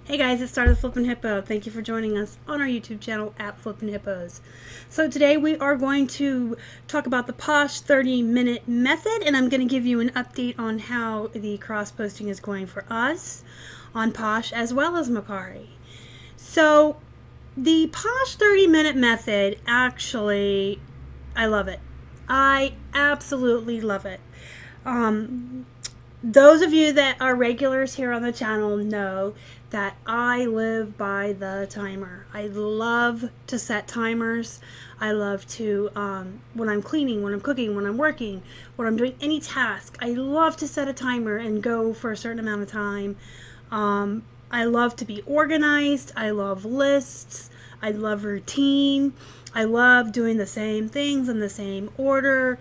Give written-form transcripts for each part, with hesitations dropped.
Hey guys, it started Flippin' Hippo. Thank you for joining us on our YouTube channel at Flippin' Hippos. So today we are going to talk about the Posh 30-minute method, and I'm going to give you an update on how the cross-posting is going for us on Posh as well as Mercari. So the Posh 30-minute method, actually, I love it. I absolutely love it. Those of you that are regulars here on the channel know that I live by the timer. I love to set timers. I love to, when I'm cleaning, when I'm cooking, when I'm working, when I'm doing any task, I love to set a timer and go for a certain amount of time. I love to be organized. I love lists. I love routine. I love doing the same things in the same order.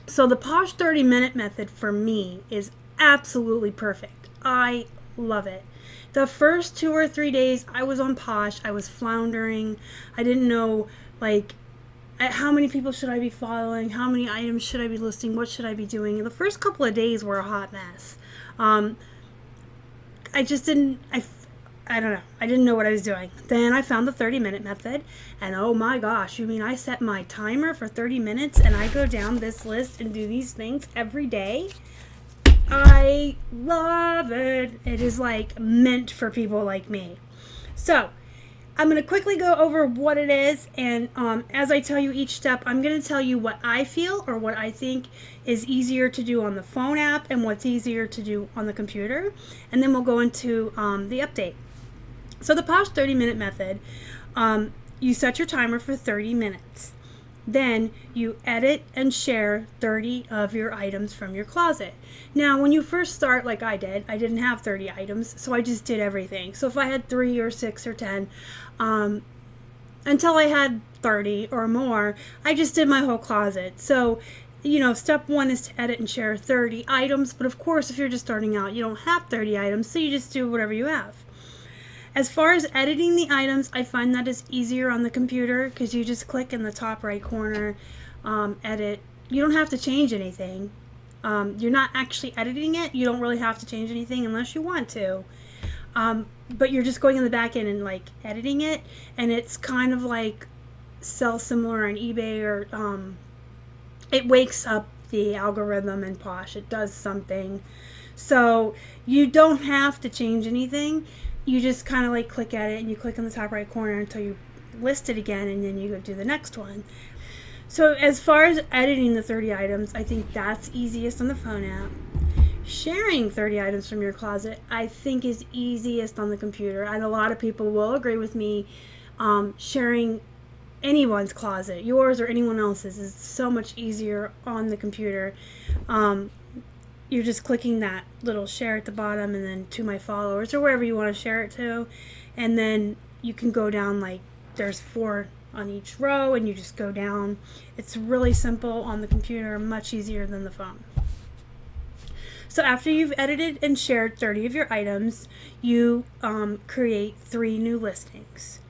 So the Posh 30-minute method for me is absolutely perfect. I love it. The first 2 or 3 days I was on Posh, I was floundering. I didn't know, like, how many people should I be following? How many items should I be listing? What should I be doing? And the first couple of days were a hot mess. I just didn't, I don't know. I didn't know what I was doing. Then I found the 30-minute method, and oh my gosh, you mean I set my timer for 30 minutes and I go down this list and do these things every day? I love it. It is like meant for people like me. So I'm going to quickly go over what it is, and as I tell you each step, I'm going to tell you what I feel or what I think is easier to do on the phone app and what's easier to do on the computer, and then we'll go into the update. So the Posh 30-minute method, you set your timer for 30 minutes. Then you edit and share 30 of your items from your closet. Now, when you first start, like I did, I didn't have 30 items, so I just did everything. So if I had 3 or 6 or 10, until I had 30 or more, I just did my whole closet. So, you know, step 1 is to edit and share 30 items, but of course, if you're just starting out, you don't have 30 items, so you just do whatever you have. As far as editing the items, I find that is easier on the computer because you just click in the top right corner, edit. You don't have to change anything. You're not actually editing it. You don't really have to change anything unless you want to. But you're just going in the back end and like editing it, and it's kind of like sell similar on eBay, or it wakes up the algorithm in Posh. It does something. So you don't have to change anything. You just kind of like click at it and you click in the top right corner until you list it again, and then you go do the next one. So as far as editing the 30 items, I think that's easiest on the phone app. Sharing 30 items from your closet, I think, is easiest on the computer. And a lot of people will agree with me. Sharing anyone's closet, yours or anyone else's, is so much easier on the computer. You're just clicking that little share at the bottom and then to my followers or wherever you want to share it to, and then you can go down, like there's 4 on each row, and you just go down. It's really simple on the computer, much easier than the phone. So after you've edited and shared 30 of your items, you create 3 new listings.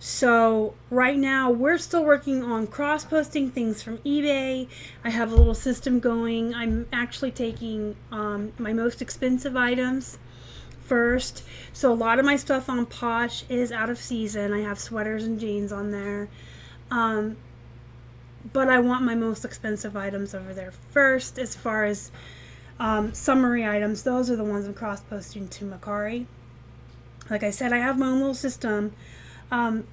So right now we're still working on cross-posting things from eBay. I have a little system going. I'm actually taking my most expensive items first. So a lot of my stuff on Posh is out of season. I have sweaters and jeans on there. But I want my most expensive items over there first. As far as summary items, those are the ones I'm cross-posting to Mercari. Like I said, I have my own little system.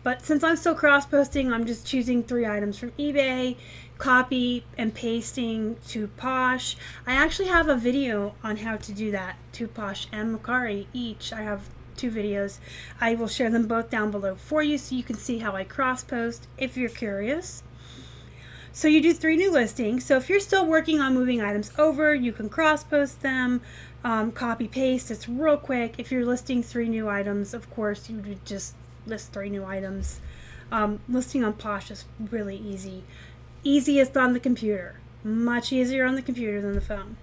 But since I'm still cross-posting, I'm just choosing 3 items from eBay, copy and pasting to Posh. I actually have a video on how to do that to Posh and Mercari each. I have 2 videos. I will share them both down below for you so you can see how I cross-post if you're curious. So you do 3 new listings. So if you're still working on moving items over, you can cross-post them, copy-paste. It's real quick. If you're listing 3 new items, of course, you would just list 3 new items. Listing on Posh is really easy. Easiest on the computer. Much easier on the computer than the phone.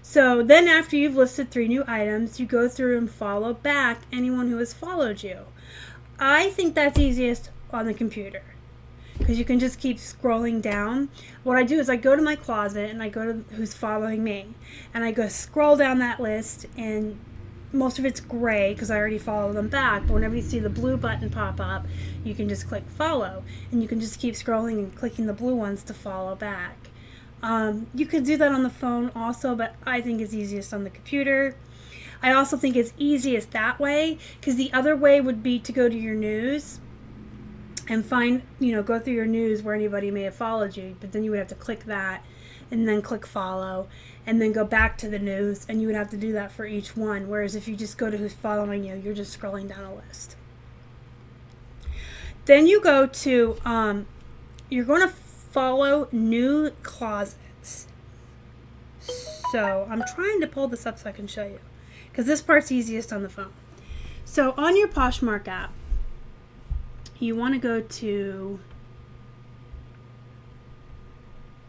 So then after you've listed 3 new items, you go through and follow back anyone who has followed you. I think that's easiest on the computer because you can just keep scrolling down. What I do is I go to my closet and I go to who's following me, and I go scroll down that list, and most of it's gray because I already follow them back. But whenever you see the blue button pop up, you can just click follow, and you can just keep scrolling and clicking the blue ones to follow back. You could do that on the phone also, but I think it's easiest on the computer. I also think it's easiest that way, because the other way would be to go to your news and find, go through your news where anybody may have followed you, but then you would have to click that and then click follow and then go back to the news, and you would have to do that for each one. Whereas if you just go to who's following you, you're just scrolling down a list. Then you go to, you're going to follow new closets. So I'm trying to pull this up so I can show you, because this part's easiest on the phone. So on your Poshmark app, you want to go to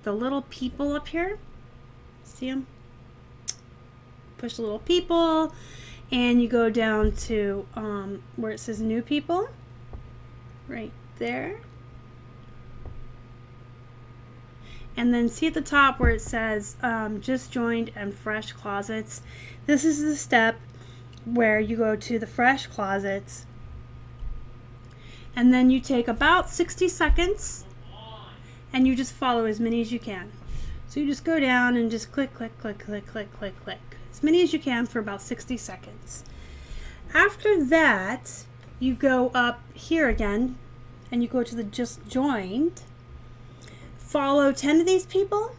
the little people up here. See them? Push the little people, and you go down to where it says new people, right there. And then see at the top where it says just joined and fresh closets. This is the step where you go to the fresh closets, and then you take about 60 seconds and you just follow as many as you can. So you just go down and just click, click, click, click, click, click, click. As many as you can for about 60 seconds. After that, you go up here again and you go to the just joined. Follow 10 of these people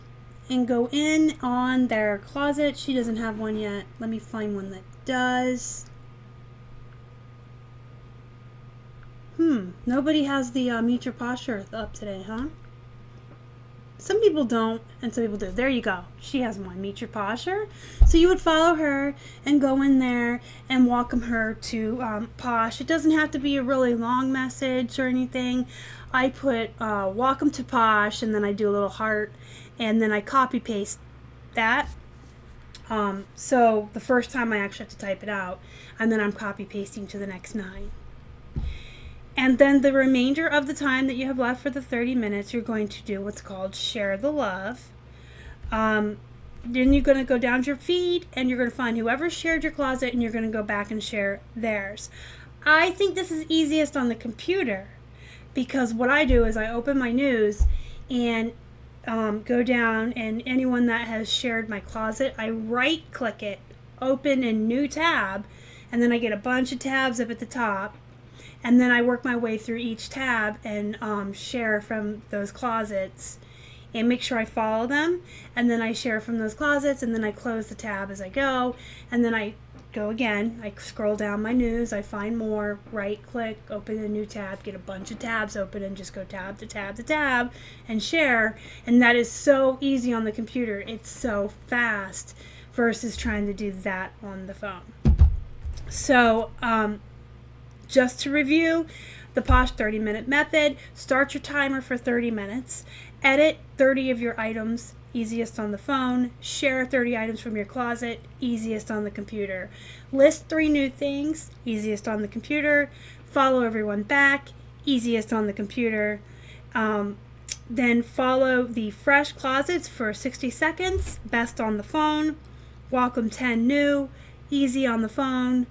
and go in on their closet. She doesn't have one yet. Let me find one that does. Nobody has the Meet Your Posture up today, huh? Some people don't, and some people do. There you go. She has one, Meet Your Posture. So you would follow her and go in there and welcome her to Posh. It doesn't have to be a really long message or anything. I put welcome to Posh, and then I do a little heart, and then I copy paste that. So the first time I actually have to type it out, and then I'm copy pasting to the next 9. And then the remainder of the time that you have left for the 30 minutes, you're going to do what's called share the love. Then you're going to go down to your feed, and you're going to find whoever shared your closet, and you're going to go back and share theirs. I think this is easiest on the computer, because what I do is I open my news and go down, and anyone that has shared my closet, I right click it, open a new tab, and then I get a bunch of tabs up at the top. And then I work my way through each tab and share from those closets and make sure I follow them. And then I share from those closets, and then I close the tab as I go. And then I go again. I scroll down my news. I find more, right click, open a new tab, get a bunch of tabs open, and just go tab to tab to tab and share. And that is so easy on the computer. It's so fast versus trying to do that on the phone. So, just to review, the Posh 30-minute method: start your timer for 30 minutes, edit 30 of your items, easiest on the phone, share 30 items from your closet, easiest on the computer, list 3 new things, easiest on the computer, follow everyone back, easiest on the computer, then follow the fresh closets for 60 seconds, best on the phone, welcome 10 new, easy on the phone,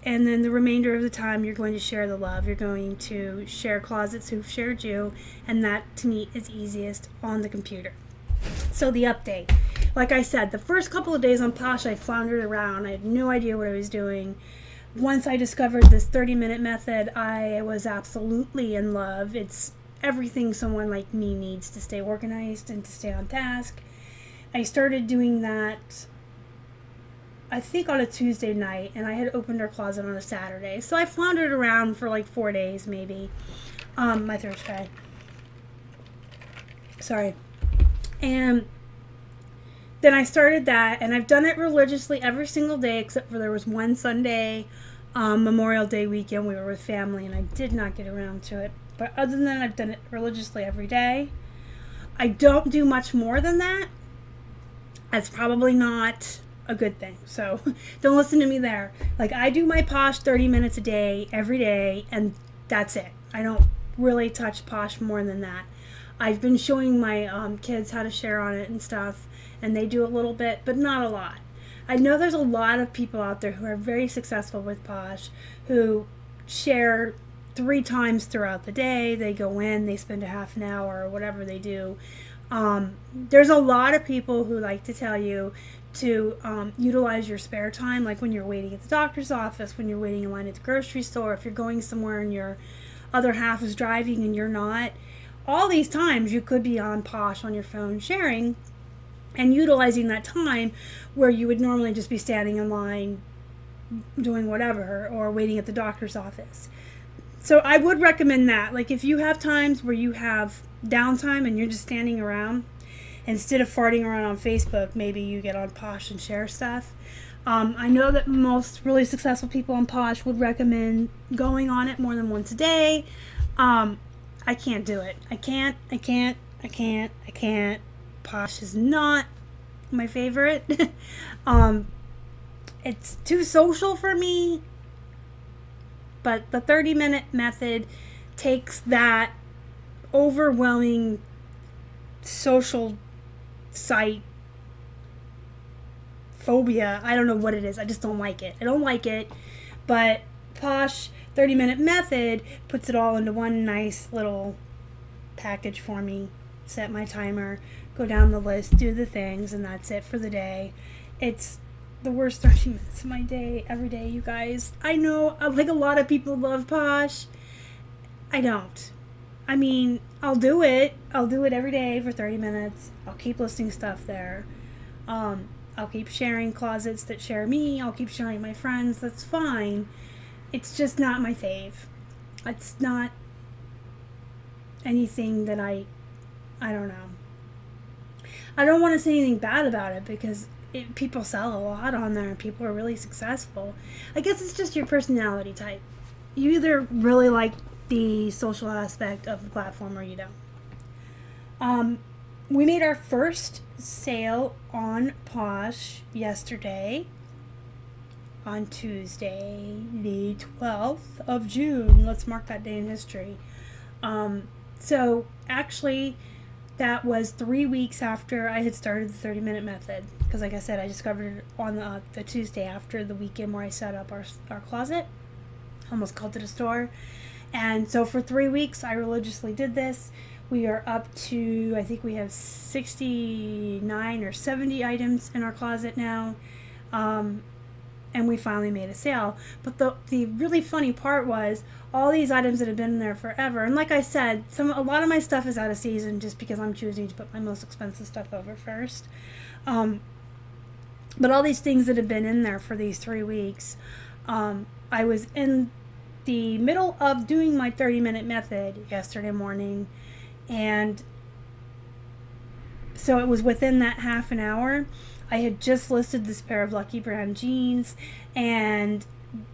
and then the remainder of the time you're going to share the love. You're going to share closets who've shared you, and that to me is easiest on the computer. So the update. Like I said, the first couple of days on Posh I floundered around. I had no idea what I was doing. Once I discovered this 30-minute method, I was absolutely in love. It's everything someone like me needs to stay organized and to stay on task. I started doing that, I think, on a Tuesday night, and I had opened her closet on a Saturday. So I floundered around for like 4 days maybe. My throat's dry. Sorry. And then I started that, and I've done it religiously every single day, except for there was one Sunday, Memorial Day weekend, we were with family, and I did not get around to it. But other than that, I've done it religiously every day. I don't do much more than that. That's probably not a good thing, so don't listen to me there. Like, I do my Posh 30 minutes a day every day, and that's it. I don't really touch Posh more than that. I've been showing my kids how to share on it and stuff, and they do a little bit, but not a lot. I know there's a lot of people out there who are very successful with Posh, who share 3 times throughout the day. They go in, they spend a half an hour or whatever they do. There's a lot of people who like to tell you to utilize your spare time, like when you're waiting at the doctor's office, when you're waiting in line at the grocery store, if you're going somewhere and your other half is driving and you're not. All these times you could be on Posh on your phone sharing and utilizing that time where you would normally just be standing in line doing whatever or waiting at the doctor's office. So I would recommend that. Like if you have times where you have downtime and you're just standing around, instead of farting around on Facebook, maybe you get on Posh and share stuff. I know that most really successful people on Posh would recommend going on it more than once a day. I can't do it. I can't. Posh is not my favorite. It's too social for me. But the 30-minute method takes that overwhelming social site phobia. I don't know what it is. I just don't like it. I don't like it. But Posh 30-minute method puts it all into one nice little package for me. Set my timer, go down the list, do the things, and that's it for the day. It's the worst 30 minutes of my day every day, you guys. I know, like, a lot of people love Posh. I don't. I mean, I'll do it. I'll do it every day for 30 minutes. I'll keep listing stuff there. I'll keep sharing closets that share me. I'll keep sharing my friends. That's fine. It's just not my fave. It's not anything that I don't know. I don't want to say anything bad about it because people sell a lot on there and people are really successful. I guess it's just your personality type. You either really like the social aspect of the platform or you don't. We made our first sale on Posh yesterday, on Tuesday, the 12th of June. Let's mark that day in history. So actually, that was 3 weeks after I had started the 30-minute method. Because like I said, I discovered it on the Tuesday after the weekend where I set up our closet. Almost called it a store. And so for 3 weeks, I religiously did this. We are up to, I think we have 69 or 70 items in our closet now. And we finally made a sale. But the really funny part was all these items that have been there forever. And like I said, a lot of my stuff is out of season just because I'm choosing to put my most expensive stuff over first. But all these things that have been in there for these 3 weeks, I was in the middle of doing my 30-minute method yesterday morning. And so it was within that half an hour. I had just listed this pair of Lucky Brand jeans, and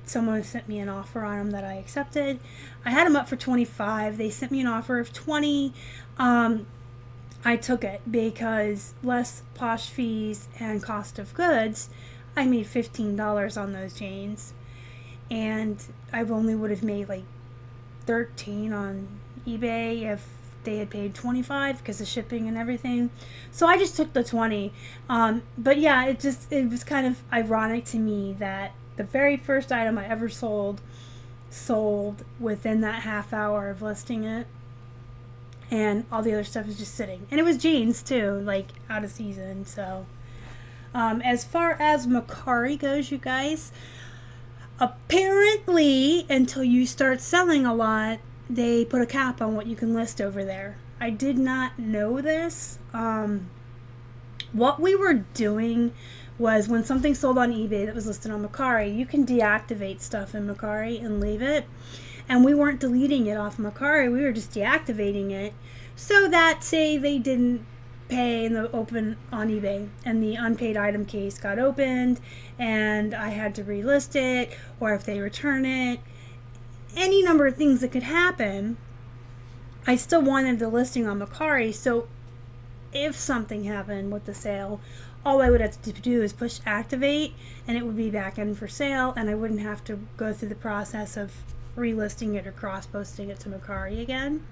someone sent me an offer on them that I accepted. I had them up for $25. They sent me an offer of $20. I took it because less Posh fees and cost of goods, I made $15 on those jeans. And I only would have made like $13 on eBay if they had paid $25 because of shipping and everything. So I just took the $20. But yeah, it was kind of ironic to me that the very first item I ever sold within that half hour of listing it, and all the other stuff is just sitting. And it was jeans too, like out of season. So as far as Mercari goes, you guys, apparently until you start selling a lot, they put a cap on what you can list over there. I did not know this. What we were doing was when something sold on eBay that was listed on Mercari, you can deactivate stuff in Mercari and leave it. And we weren't deleting it off Mercari, we were just deactivating it so that, say, they didn't pay in the open on eBay and the unpaid item case got opened and I had to relist it, or if they return it, any number of things that could happen. I still wanted the listing on Mercari, so if something happened with the sale, all I would have to do is push activate and it would be back in for sale, and I wouldn't have to go through the process of relisting it or cross-posting it to Mercari again.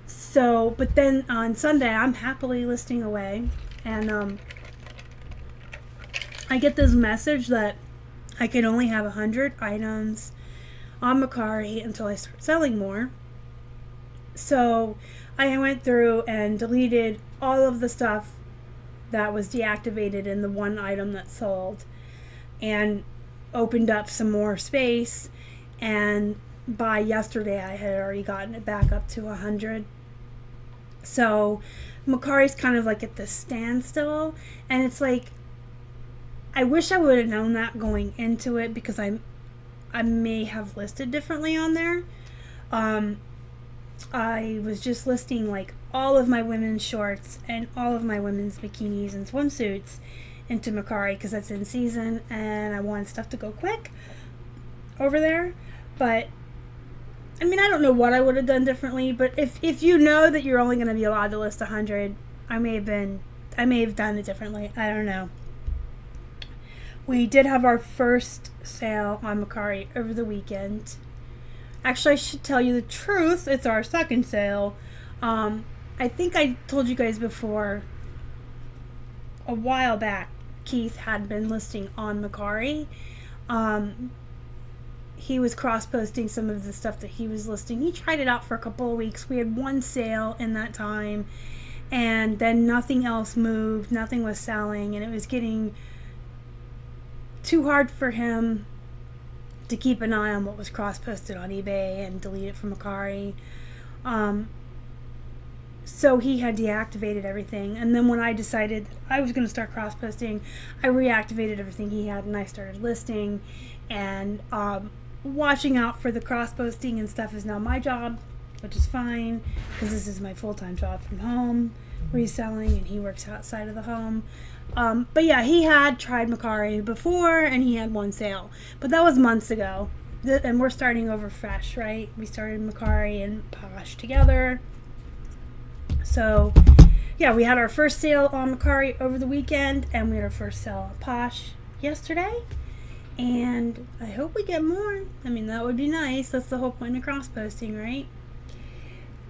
So, but then on Sunday, I'm happily listing away, and I get this message that I can only have 100 items on Mercari until I start selling more. So I went through and deleted all of the stuff that was deactivated in the one item that sold, and opened up some more space, and by yesterday I had already gotten it back up to 100. So Mercari's kind of like at this standstill, and it's like, I wish I would have known that going into it, because I may have listed differently on there. I was just listing like all of my women's shorts and all of my women's bikinis and swimsuits into Mercari because that's in season, and I wanted stuff to go quick over there. But I mean, I don't know what I would have done differently, but if you know that you're only going to be allowed to list 100, I may have done it differently. I don't know. We did have our first sale on Mercari over the weekend. Actually, I should tell you the truth, it's our second sale. I think I told you guys before, a while back, Keith had been listing on Mercari. He was cross-posting some of the stuff that he was listing. He tried it out for a couple of weeks. We had one sale in that time, and then nothing else moved. Nothing was selling, and it was getting too hard for him to keep an eye on what was cross-posted on eBay and delete it from Mercari. So he had deactivated everything, and then when I decided that I was going to start cross-posting, I reactivated everything he had, and I started listing. And watching out for the cross-posting and stuff is now my job, which is fine, because this is my full-time job from home, reselling, and he works outside of the home. But yeah, he had tried Mercari before, and he had one sale, but that was months ago, and we're starting over fresh, right? We started Mercari and Posh together. So yeah, we had our first sale on Mercari over the weekend, and we had our first sale on Posh yesterday, and I hope we get more. I mean, that would be nice. That's the whole point of cross-posting, right?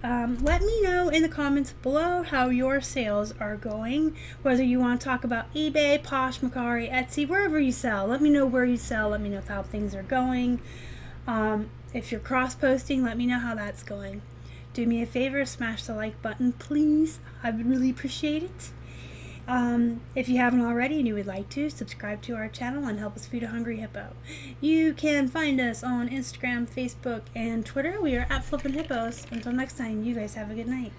Let me know in the comments below how your sales are going, whether you want to talk about eBay, Posh, Mercari, Etsy, wherever you sell. Let me know where you sell. Let me know how things are going. If you're cross-posting, let me know how that's going. Do me a favor, smash the like button, please. I would really appreciate it. If you haven't already and you would like to, subscribe to our channel and help us feed a hungry hippo. You can find us on Instagram, Facebook, and Twitter. We are at Flippin' Hippos. Until next time, you guys have a good night.